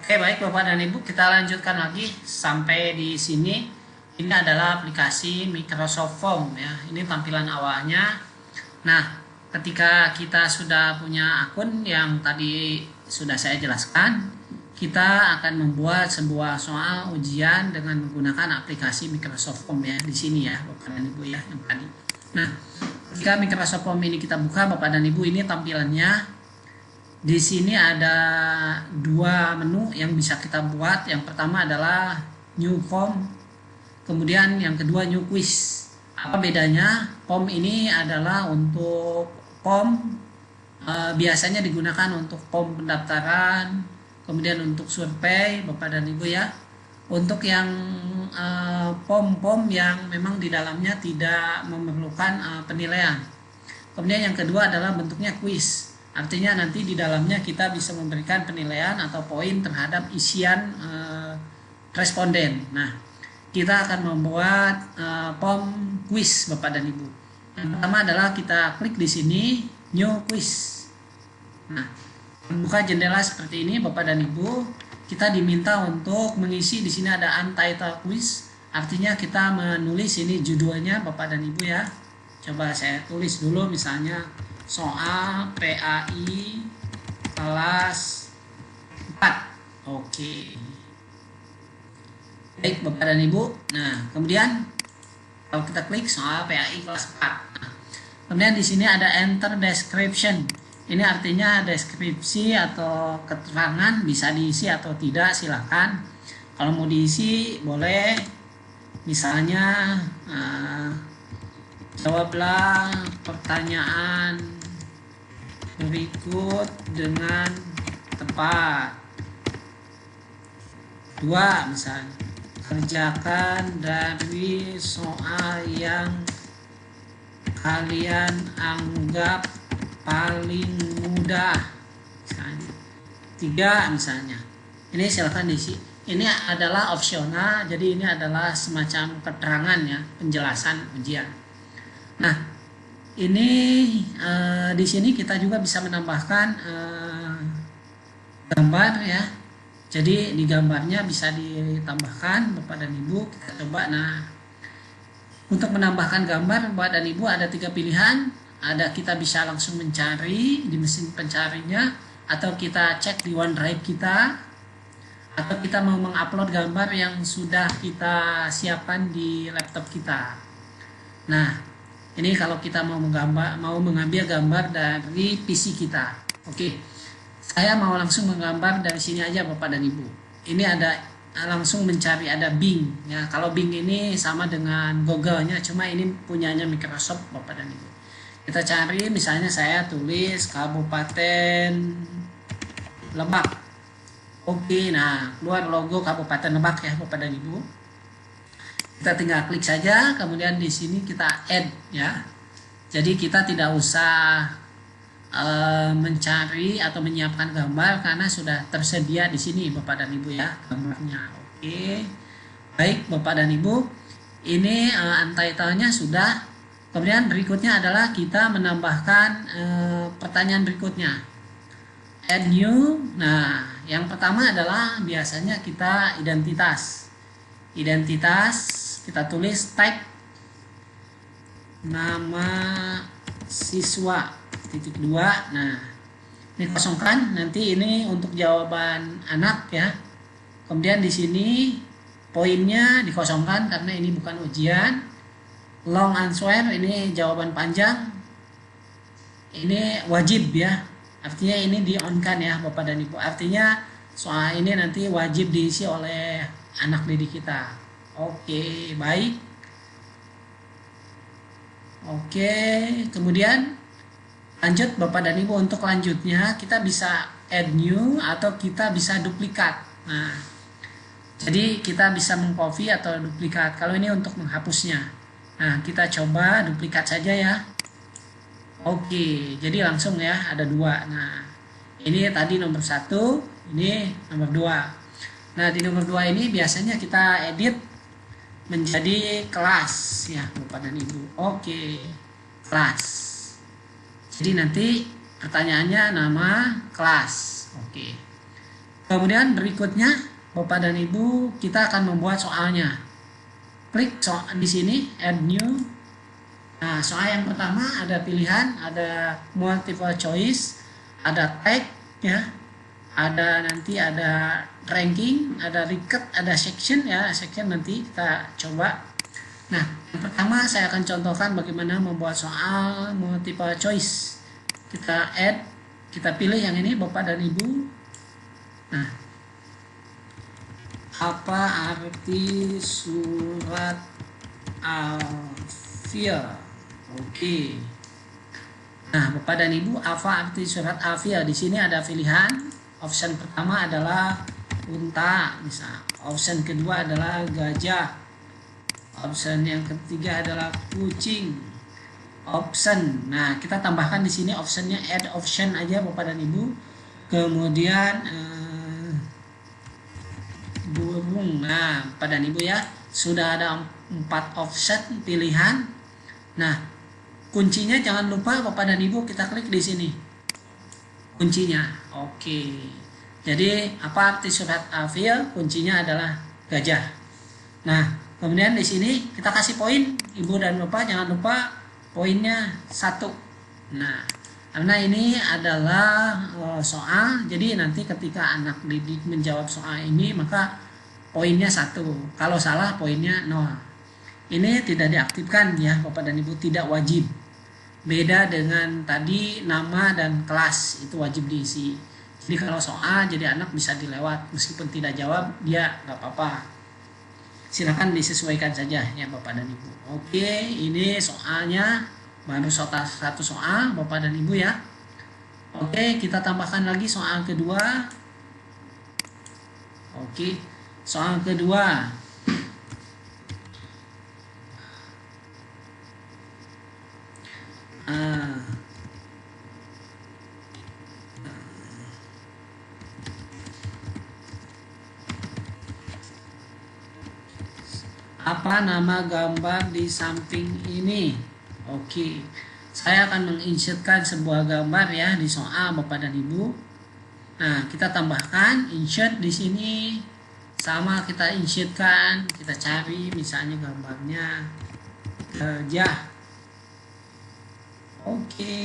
Oke, baik Bapak dan Ibu, kita lanjutkan lagi sampai di sini. Ini adalah aplikasi Microsoft Form ya. Ini tampilan awalnya. Nah, ketika kita sudah punya akun yang tadi sudah saya jelaskan, kita akan membuat sebuah soal ujian dengan menggunakan aplikasi Microsoft Form ya di sini ya, Bapak dan Ibu ya yang tadi. Nah, ketika Microsoft Form ini kita buka Bapak dan Ibu, ini tampilannya. Di sini ada dua menu yang bisa kita buat. Yang pertama adalah New Form, kemudian yang kedua New Quiz. Apa bedanya? Form ini adalah untuk form biasanya digunakan untuk form pendaftaran, kemudian untuk survei Bapak dan Ibu ya. Untuk yang form-form yang memang di dalamnya tidak memerlukan penilaian. Kemudian yang kedua adalah bentuknya quiz. Artinya nanti di dalamnya kita bisa memberikan penilaian atau poin terhadap isian responden. Nah, kita akan membuat form quiz Bapak dan Ibu. Yang pertama adalah kita klik di sini New Quiz. Nah, membuka jendela seperti ini Bapak dan Ibu. Kita diminta untuk mengisi di sini ada Untitled Quiz. Artinya kita menulis ini judulnya Bapak dan Ibu ya. Coba saya tulis dulu misalnya soal PAI kelas 4. Oke. Baik Bapak dan Ibu. Nah, kemudian kalau kita klik soal PAI kelas 4. Nah, kemudian di sini ada enter description. Ini artinya deskripsi atau keterangan, bisa diisi atau tidak, silakan. Kalau mau diisi boleh. Misalnya jawablah pertanyaan berikut dengan tepat. 2 misalnya, kerjakan dari soal yang kalian anggap paling mudah. Misalnya 3 misalnya. Ini silakan diisi. Ini adalah opsional, jadi ini adalah semacam keterangan ya, penjelasan ujian. Nah, ini di sini kita juga bisa menambahkan gambar ya. Jadi di gambarnya bisa ditambahkan Bapak dan Ibu. Kita coba. Nah, untuk menambahkan gambar Bapak dan Ibu ada 3 pilihan. Ada kita bisa langsung mencari di mesin pencarinya, atau kita cek di OneDrive kita, atau kita mau mengupload gambar yang sudah kita siapkan di laptop kita. Nah, ini kalau kita mau mengambil gambar dari PC kita. Oke. Saya mau langsung menggambar dari sini aja Bapak dan Ibu. Ini ada langsung mencari, ada Bing ya. Kalau Bing ini sama dengan Google-nya, cuma ini punyanya Microsoft Bapak dan Ibu. Kita cari misalnya saya tulis Kabupaten Lebak. Oke, nah keluar logo Kabupaten Lebak ya Bapak dan Ibu. Kita tinggal klik saja, kemudian di sini kita add ya. Jadi kita tidak usah mencari atau menyiapkan gambar karena sudah tersedia di sini Bapak dan Ibu ya gambarnya. Oke. Baik Bapak dan Ibu, ini untitled-nya sudah. Kemudian berikutnya adalah kita menambahkan pertanyaan berikutnya. Add new. Nah, yang pertama adalah biasanya kita identitas. Kita tulis type nama siswa (2). Nah, ini kosongkan, nanti ini untuk jawaban anak ya. Kemudian di sini poinnya dikosongkan karena ini bukan ujian. Long answer, ini jawaban panjang. Ini wajib ya. Artinya ini di-on-kan ya Bapak dan Ibu. Artinya soal ini nanti wajib diisi oleh anak didik kita. Oke, baik. Oke, kemudian lanjut Bapak dan Ibu, untuk lanjutnya kita bisa add new atau kita bisa duplikat. Nah, jadi kita bisa mengcopy atau duplikat. Kalau ini untuk menghapusnya. Nah, kita coba duplikat saja ya. Oke, jadi langsung ya ada 2. Nah, ini tadi nomor 1, ini nomor 2. Nah, di nomor 2 ini biasanya kita edit menjadi kelas ya Bapak dan Ibu. Oke, kelas. Jadi nanti pertanyaannya nama kelas. Oke. Kemudian berikutnya Bapak dan Ibu, kita akan membuat soalnya. Klik di sini add new. Nah, soal yang pertama ada pilihan, ada multiple choice, ada tag ya. Ada nanti ada ranking, ada record, ada section ya. Section nanti kita coba. Nah, yang pertama saya akan contohkan bagaimana membuat soal multiple choice. Kita add, kita pilih yang ini Bapak dan Ibu. Nah, apa arti surat Alfiah? Oke. Nah, Bapak dan Ibu, apa arti surat Alfiah? Di sini ada pilihan. Option pertama adalah unta, misal. Option kedua adalah gajah. Option yang ketiga adalah kucing. Option. Nah, kita tambahkan di sini optionnya add option aja Bapak dan Ibu. Kemudian burung. Nah, Bapak dan Ibu ya, sudah ada 4 option pilihan. Nah, kuncinya jangan lupa Bapak dan Ibu kita klik di sini. Kuncinya. Oke. Jadi, apa arti surat Alfiah? Kuncinya adalah gajah. Nah, kemudian di sini kita kasih poin, Ibu dan Bapak jangan lupa poinnya 1. Nah, karena ini adalah soal, jadi nanti ketika anak didik menjawab soal ini maka poinnya 1. Kalau salah poinnya 0. Ini tidak diaktifkan ya Bapak dan Ibu, tidak wajib. Beda dengan tadi nama dan kelas itu wajib diisi. Jadi kalau soal jadi anak bisa dilewat meskipun tidak jawab dia nggak apa-apa. Silakan disesuaikan saja ya Bapak dan Ibu. Oke, ini soalnya baru satu soal Bapak dan Ibu ya. Oke, kita tambahkan lagi soal kedua. Oke, soal kedua. Apa nama gambar di samping ini? Oke, saya akan menginsertkan sebuah gambar ya di soal Bapak dan Ibu. Nah, kita tambahkan insert di sini, sama kita insertkan, kita cari misalnya gambarnya gajah. Oke,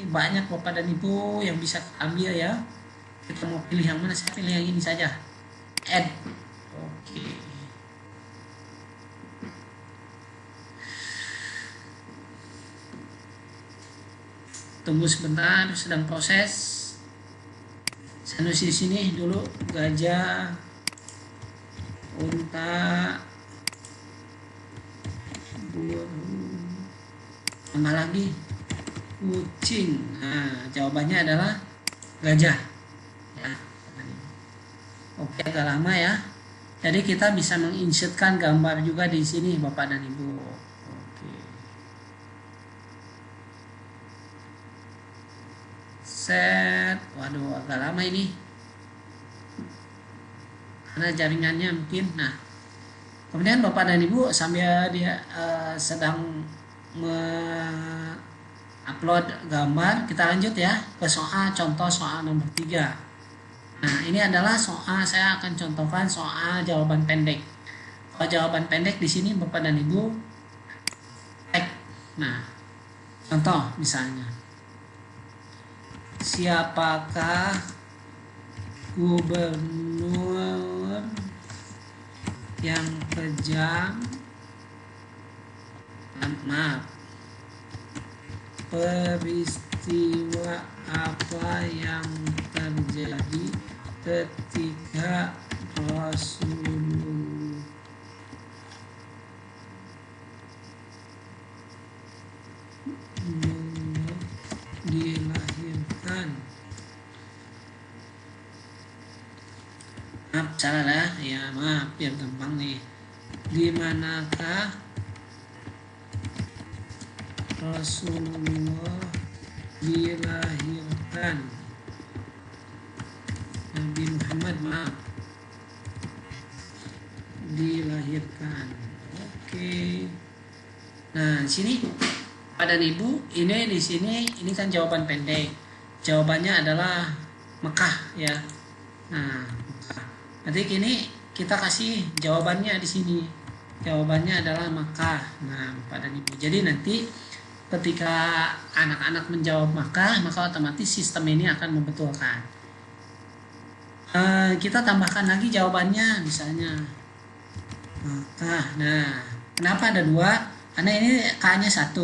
banyak Bapak dan Ibu yang bisa ambil ya. Kita mau pilih yang mana? Saya pilih yang ini saja. Add. Oke. Tunggu sebentar, sedang proses. Saya nulis di sini dulu gajah, unta, burung, tambah lagi kucing. Nah, jawabannya adalah gajah. Ya. Oke, agak lama ya. Jadi kita bisa menginsertkan gambar juga di sini Bapak dan Ibu. Oke. Set. Waduh, agak lama ini. Karena jaringannya mungkin. Nah, kemudian Bapak dan Ibu sambil dia sedang upload gambar, kita lanjut ya ke soal contoh soal nomor 3. Nah, ini adalah soal, saya akan contohkan soal jawaban pendek. Kalau jawaban pendek di sini Bapak dan Ibu tag. Nah, contoh misalnya, siapakah gubernur yang kejam? Maaf, peristiwa apa yang terjadi ketika Rasulullah dilahirkan? Maaf, salah lah ya, maaf, biar gampang nih. Di manakah Rasulullah dilahirkan? Nabi Muhammad, maaf, dilahirkan. Oke. Nah, sini pada Ibu, ini di sini ini kan jawaban pendek. Jawabannya adalah Mekah ya. Nah, nanti ini kita kasih jawabannya di sini. Jawabannya adalah maka. Nah, Bapak dan Ibu. Jadi nanti ketika anak-anak menjawab maka otomatis sistem ini akan membetulkan. Kita tambahkan lagi jawabannya, misalnya maka. Nah, kenapa ada 2? Karena ini K-nya 1.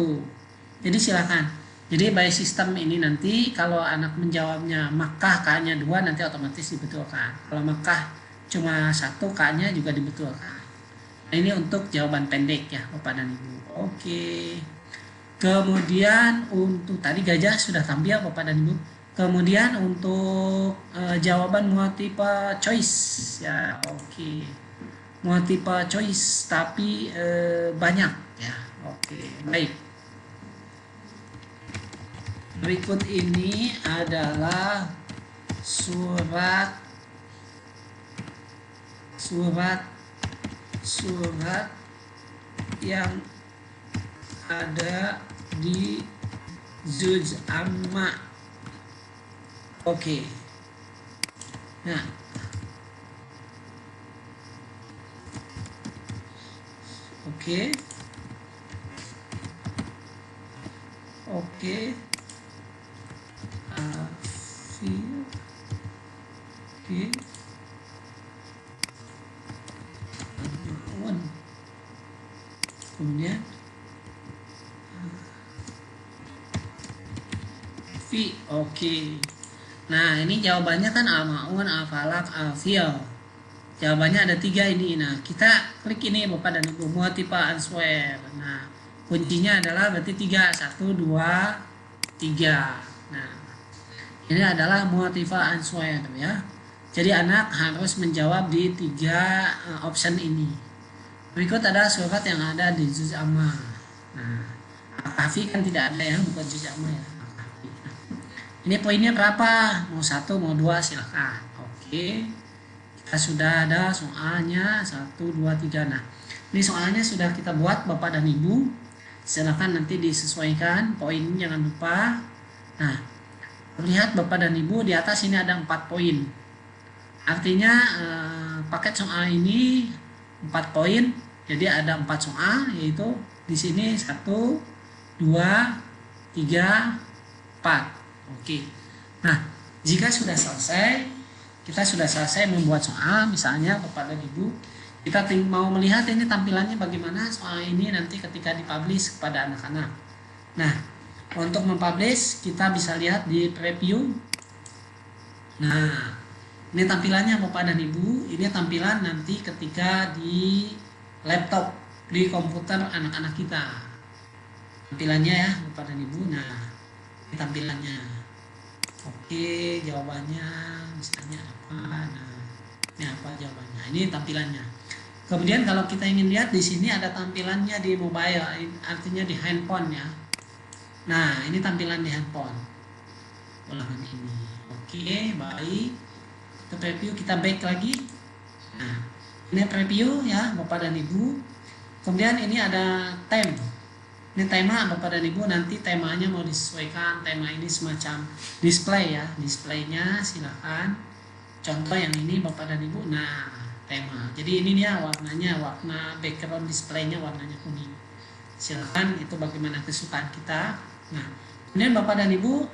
Jadi silakan. Jadi by sistem ini nanti kalau anak menjawabnya maka K-nya 2 nanti otomatis dibetulkan. Kalau maka cuma 1, K-nya juga dibetulkan. Nah, ini untuk jawaban pendek ya Bapak dan Ibu. Oke. Kemudian untuk tadi gajah sudah tampil Bapak dan Ibu. Kemudian untuk jawaban multiple choice ya, oke. Multiple choice tapi banyak ya. Oke, baik. Berikut ini adalah surat yang ada di juz amma. Oke. Nah, oke. Kemudian oke. Nah, ini jawabannya kan al-ma'un, al-falaq, al-fil. Jawabannya ada 3 ini. Nah, kita klik ini Bapak dan Ibu, multiple answer. Nah, kuncinya adalah berarti 3, 1, 2, 3. Nah, ini adalah multiple answer ya. Jadi anak harus menjawab di 3 option ini. Berikut ada surat yang ada di juz amma. Nah, al-kahfi kan tidak ada ya, bukan juz amma ya. Ini poinnya berapa? Mau 1, mau 2 silahkan. Oke. Kita sudah ada soalnya 1, 2, 3. Nah, ini soalnya sudah kita buat Bapak dan Ibu. Silahkan nanti disesuaikan poin, jangan lupa. Nah, lihat Bapak dan Ibu di atas ini ada 4 poin. Artinya paket soal ini 4 poin. Jadi ada 4 soal, yaitu di sini 1, 2, 3, 4. Oke. Nah, jika sudah selesai, kita sudah selesai membuat soal, misalnya Bapak dan Ibu, kita mau melihat ini tampilannya bagaimana soal ini nanti ketika dipublish kepada anak-anak. Nah, untuk mempublish kita bisa lihat di preview. Nah, ini tampilannya Bapak dan Ibu, ini tampilan nanti ketika di laptop, di komputer anak-anak kita. Tampilannya ya Bapak dan Ibu. Nah, ini tampilannya. Oke, jawabannya misalnya apa? Nah, ini apa jawabannya? Ini tampilannya. Kemudian kalau kita ingin lihat di sini ada tampilannya di mobile, artinya di handphone ya. Nah, ini tampilan di handphone. Ulangan ini. Oke, baik. Kita preview, kita back lagi. Nah, ini preview ya Bapak dan Ibu. Kemudian ini ada theme. Ini tema Bapak dan Ibu, nanti temanya mau disesuaikan. Tema ini semacam display ya. Displaynya silakan. Contoh yang ini Bapak dan Ibu. Nah, tema. Jadi ini dia warnanya, warna background displaynya warnanya kuning. Silakan, itu bagaimana kesukaan kita. Nah, kemudian Bapak dan Ibu,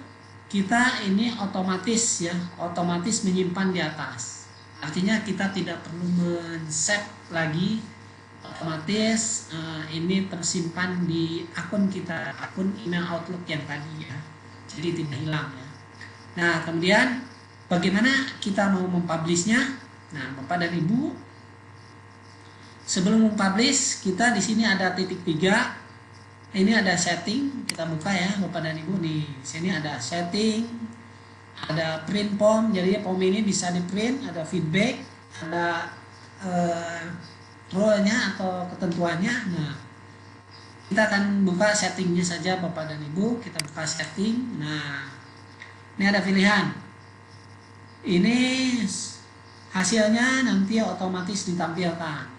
kita ini otomatis ya, otomatis menyimpan di atas. Artinya kita tidak perlu men-save lagi, otomatis ini tersimpan di akun kita, akun email Outlook yang tadi ya. Jadi tidak hilang ya. Nah, kemudian bagaimana kita mau mempublishnya? Nah, Bapak dan Ibu, sebelum mempublish kita di sini ada titik 3. Ini ada setting, kita buka ya Bapak dan Ibu nih. Sini ada setting, ada print form, jadi form ini bisa di print, ada feedback, ada rule-nya atau ketentuannya. Nah, kita akan buka settingnya saja Bapak dan Ibu. Kita buka setting. Nah, ini ada pilihan. Ini hasilnya nanti otomatis ditampilkan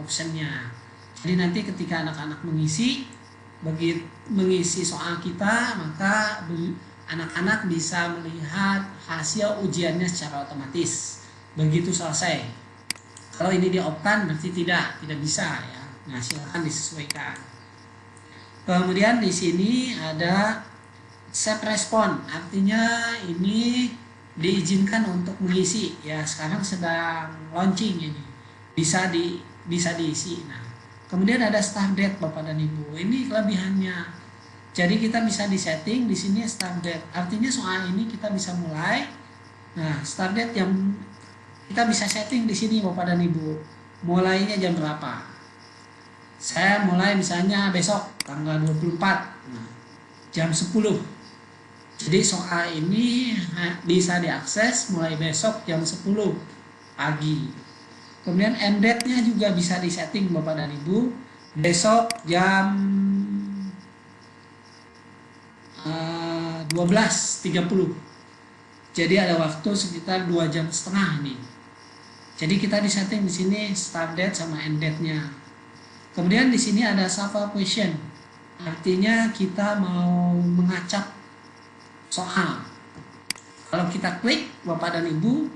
optionnya. Jadi nanti ketika anak-anak mengisi soal kita, maka anak-anak bisa melihat hasil ujiannya secara otomatis. begitu selesai. Kalau ini di off-kan berarti tidak bisa ya. Nah, silakan disesuaikan. Kemudian di sini ada save respon, artinya ini diizinkan untuk mengisi ya. Sekarang sedang launching ini, bisa diisi. Nah, kemudian ada start date Bapak dan Ibu. Ini kelebihannya. Jadi kita bisa disetting di sini start date. Artinya soal ini kita bisa mulai. Nah, start date yang kita bisa setting di sini Bapak dan Ibu. Mulainya jam berapa? Saya mulai misalnya besok tanggal 24. Nah, jam 10. Jadi soal ini bisa diakses mulai besok jam 10 pagi. Kemudian end date-nya juga bisa disetting Bapak dan Ibu. Besok jam 12.30. Jadi ada waktu sekitar 2,5 jam ini. Jadi kita disetting di sini start date sama end date-nya. Kemudian di sini ada shuffle question. Artinya kita mau mengacak soal. Kalau kita klik Bapak dan Ibu,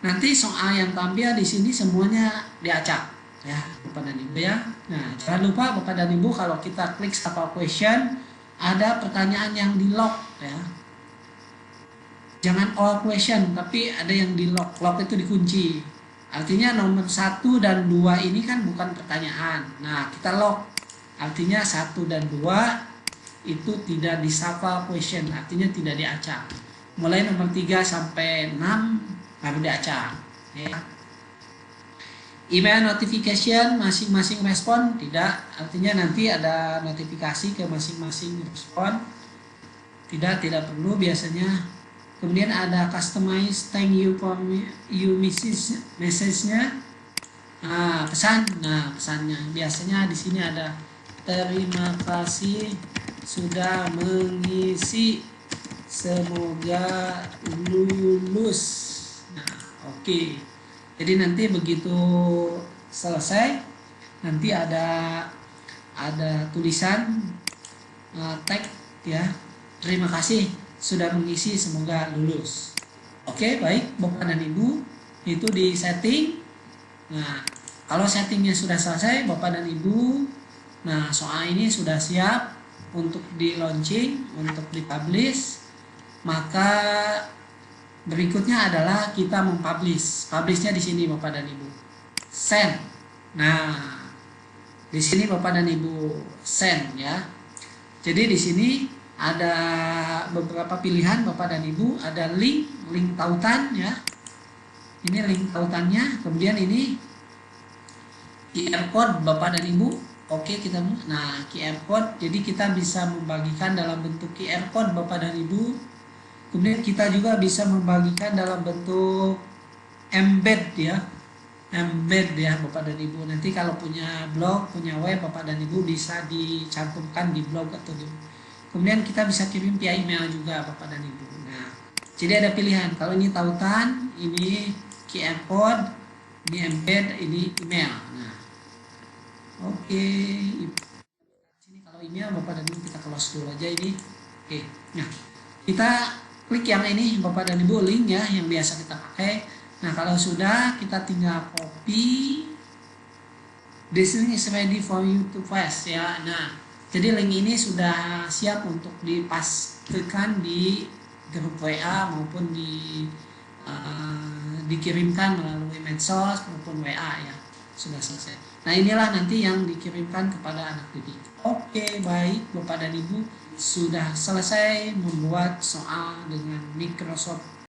nanti soal yang tampil di sini semuanya diacak ya Bapak dan Ibu ya. Nah, jangan lupa Bapak dan Ibu kalau kita klik shuffle question ada pertanyaan yang di lock ya. Jangan all question, tapi ada yang di lock. Lock itu dikunci. Artinya nomor 1 dan 2 ini kan bukan pertanyaan. Nah, kita lock. Artinya 1 dan 2 itu tidak di shuffle question, artinya tidak diacak. Mulai nomor 3 sampai 6 baru diacak. Ya. Email notification masing-masing respon tidak, artinya nanti ada notifikasi ke masing-masing respon. Tidak perlu biasanya. Kemudian ada customize thank you for you message-nya. Pesan. Nah, pesannya biasanya di sini ada terima kasih sudah mengisi, semoga lulus. Nah, oke. Jadi nanti begitu selesai nanti ada tulisan tag ya. Terima kasih sudah mengisi, semoga lulus. Oke, baik Bapak dan Ibu, itu di setting. Nah, kalau settingnya sudah selesai Bapak dan Ibu, nah soal ini sudah siap untuk di launching, untuk dipublish. Maka berikutnya adalah kita mempublish. Publishnya di sini Bapak dan Ibu. Send. Nah, di sini Bapak dan Ibu send ya. Jadi di sini ada beberapa pilihan Bapak dan Ibu, ada link tautan ya. Ini link tautannya, kemudian ini QR code Bapak dan Ibu. Oke, kita QR code. Jadi kita bisa membagikan dalam bentuk QR code Bapak dan Ibu. Kemudian kita juga bisa membagikan dalam bentuk embed ya. Embed ya Bapak dan Ibu. Nanti kalau punya blog, punya web Bapak dan Ibu bisa dicantumkan di blog atau di. Kemudian kita bisa kirim via email juga Bapak dan Ibu. Nah, jadi ada pilihan. Kalau ini tautan, ini QR code, ini embed, ini email. Nah, oke. Sini kalau email Bapak dan Ibu kita close dulu aja ini. Oke. Nah, kita klik yang ini Bapak dan Ibu, link ya yang biasa kita pakai. Nah, kalau sudah kita tinggal copy. This link is ready for you to paste ya. Nah, jadi link ini sudah siap untuk dipastikan di grup WA maupun dikirimkan melalui medsos maupun WA ya. Sudah selesai. Nah, inilah nanti yang dikirimkan kepada anak didik. Oke, baik Bapak dan Ibu, sudah selesai membuat soal dengan Microsoft